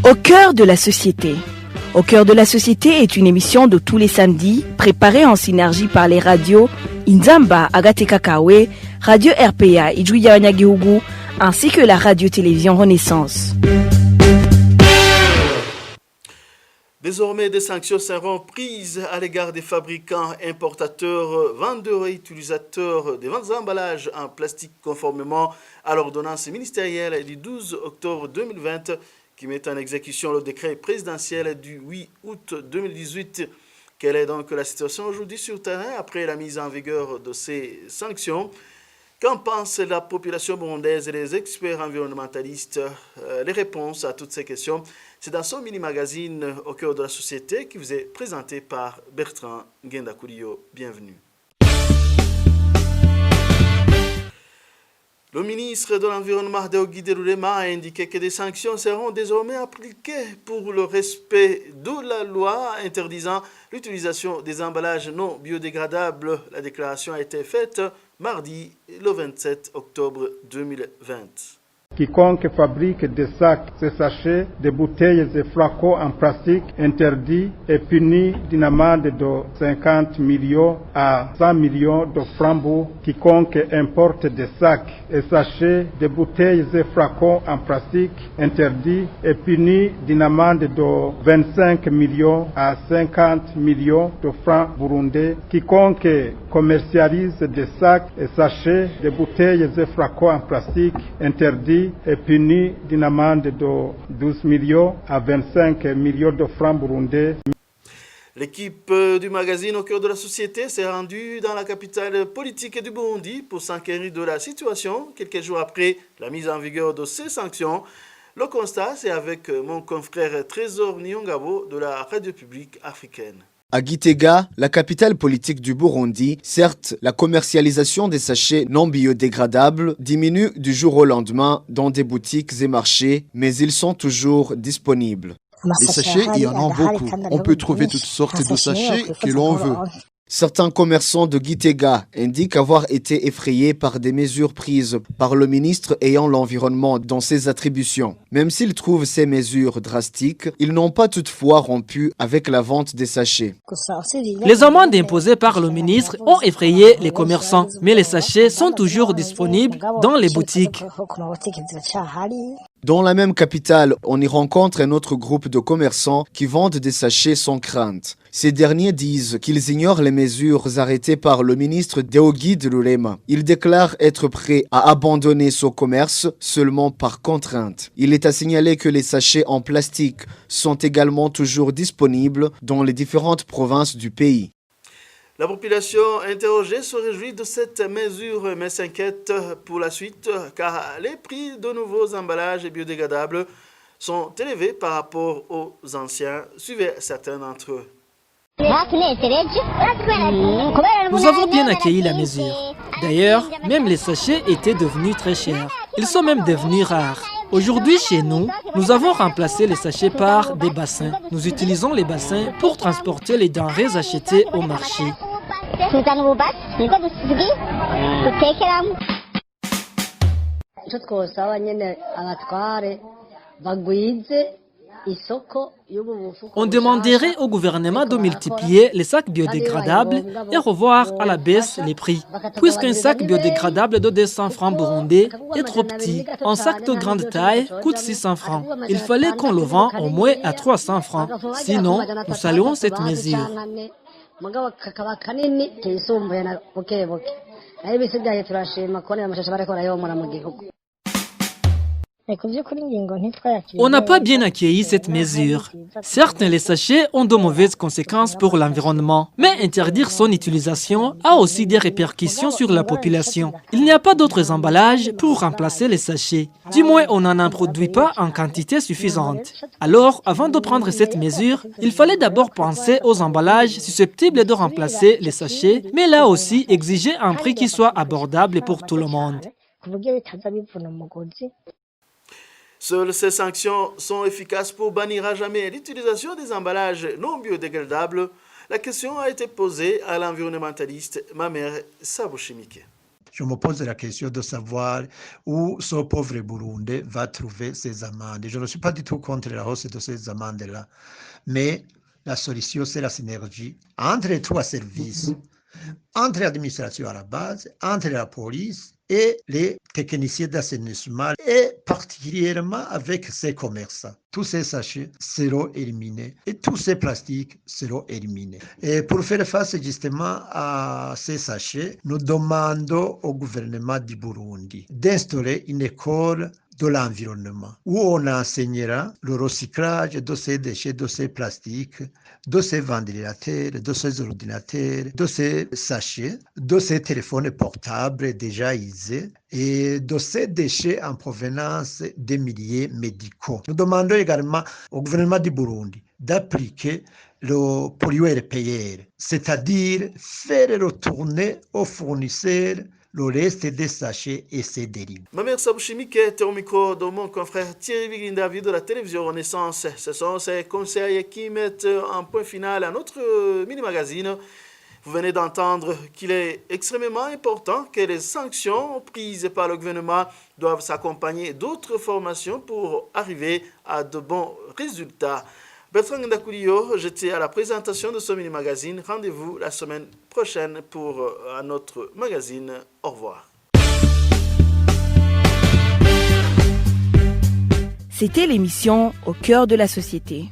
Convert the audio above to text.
Au cœur de la société. Au cœur de la société est une émission de tous les samedis, préparée en synergie par les radios Inzamba, Agateka Kawe, Radio RPA, Idjouya Wanyagihugu, ainsi que la radio-télévision Renaissance. Désormais, des sanctions seront prises à l'égard des fabricants, importateurs, vendeurs et utilisateurs des ventes d'emballages en plastique conformément à l'ordonnance ministérielle du 12 octobre 2020 qui met en exécution le décret présidentiel du 8 août 2018. Quelle est donc la situation aujourd'hui sur terrain après la mise en vigueur de ces sanctions? Qu'en pense la population burundaise et les experts environnementalistes? Les réponses à toutes ces questions, c'est dans son mini-magazine Au cœur de la société qui vous est présenté par Bertrand Ngendakurio. Bienvenue. Le ministre de l'Environnement Deogide Lulema a indiqué que des sanctions seront désormais appliquées pour le respect de la loi interdisant l'utilisation des emballages non biodégradables. La déclaration a été faite mardi le 27 octobre 2020. Quiconque fabrique des sacs, des sachets, des bouteilles et flacons en plastique interdits est puni d'une amende de 50 millions à 100 millions de francs. Quiconque importe des sacs et sachets, des bouteilles et flacons en plastique interdits est puni d'une amende de 25 millions à 50 millions de francs burundais. Quiconque commercialise des sacs et sachets, des bouteilles et flacons en plastique interdits est puni d'une amende de 12 millions à 25 millions de francs burundais. L'équipe du magazine Au cœur de la société s'est rendue dans la capitale politique du Burundi pour s'enquérir de la situation quelques jours après la mise en vigueur de ces sanctions. Le constat, c'est avec mon confrère Trésor Nyongabo de la radio publique africaine. À Gitega, la capitale politique du Burundi, certes, la commercialisation des sachets non biodégradables diminue du jour au lendemain dans des boutiques et marchés, mais ils sont toujours disponibles. Les sachets, il y en a beaucoup. On peut trouver toutes sortes de sachets que l'on veut. Certains commerçants de Gitega indiquent avoir été effrayés par des mesures prises par le ministre ayant l'environnement dans ses attributions. Même s'ils trouvent ces mesures drastiques, ils n'ont pas toutefois rompu avec la vente des sachets. Les amendes imposées par le ministre ont effrayé les commerçants, mais les sachets sont toujours disponibles dans les boutiques. Dans la même capitale, on y rencontre un autre groupe de commerçants qui vendent des sachets sans crainte. Ces derniers disent qu'ils ignorent les mesures arrêtées par le ministre Deogide Lulema. Ils déclarent être prêts à abandonner ce commerce seulement par contrainte. Il est à signaler que les sachets en plastique sont également toujours disponibles dans les différentes provinces du pays. La population interrogée se réjouit de cette mesure, mais s'inquiète pour la suite, car les prix de nouveaux emballages biodégradables sont élevés par rapport aux anciens. Suivez certains d'entre eux. Nous avons bien accueilli la mesure. D'ailleurs, même les sachets étaient devenus très chers. Ils sont même devenus rares. Aujourd'hui, chez nous, nous avons remplacé les sachets par des bassins. Nous utilisons les bassins pour transporter les denrées achetées au marché. On demanderait au gouvernement de multiplier les sacs biodégradables et revoir à la baisse les prix. Puisqu'un sac biodégradable de 200 francs burundais est trop petit, un sac de grande taille coûte 600 francs. Il fallait qu'on le vende au moins à 300 francs. Sinon, nous saluons cette mesure. On n'a pas bien accueilli cette mesure. Certes, les sachets ont de mauvaises conséquences pour l'environnement, mais interdire son utilisation a aussi des répercussions sur la population. Il n'y a pas d'autres emballages pour remplacer les sachets. Du moins, on n'en produit pas en quantité suffisante. Alors, avant de prendre cette mesure, il fallait d'abord penser aux emballages susceptibles de remplacer les sachets, mais là aussi exiger un prix qui soit abordable pour tout le monde. Seules ces sanctions sont efficaces pour bannir à jamais l'utilisation des emballages non biodégradables. La question a été posée à l'environnementaliste Mamère Sabushimike. Je me pose la question de savoir où ce pauvre Burundais va trouver ces amendes. Je ne suis pas du tout contre la hausse de ces amendes-là, mais la solution, c'est la synergie entre les trois services, entre l'administration à la base, entre la police et les techniciens d'assainissement, et particulièrement avec ces commerçants. Tous ces sachets seront éliminés et tous ces plastiques seront éliminés. Et pour faire face justement à ces sachets, nous demandons au gouvernement du Burundi d'instaurer une école de l'environnement où on enseignera le recyclage de ces déchets, de ces plastiques, de ces ventilateurs, de ces ordinateurs, de ces sachets, de ces téléphones portables déjà usés et de ces déchets en provenance des milieux médicaux. Nous demandons également au gouvernement du Burundi d'appliquer le pollueur-payeur, c'est-à-dire faire retourner aux fournisseurs le reste des sachets et ses dérives. Mamer Sabouchimike était au micro de mon confrère Thierry Vigindavi de la télévision Renaissance. Ce sont ces conseils qui mettent un point final à notre mini-magazine. Vous venez d'entendre qu'il est extrêmement important que les sanctions prises par le gouvernement doivent s'accompagner d'autres formations pour arriver à de bons résultats. Bertrand Ndakuliyo, j'étais à la présentation de ce mini-magazine. Rendez-vous la semaine prochaine pour un autre magazine. Au revoir. C'était l'émission Au cœur de la société.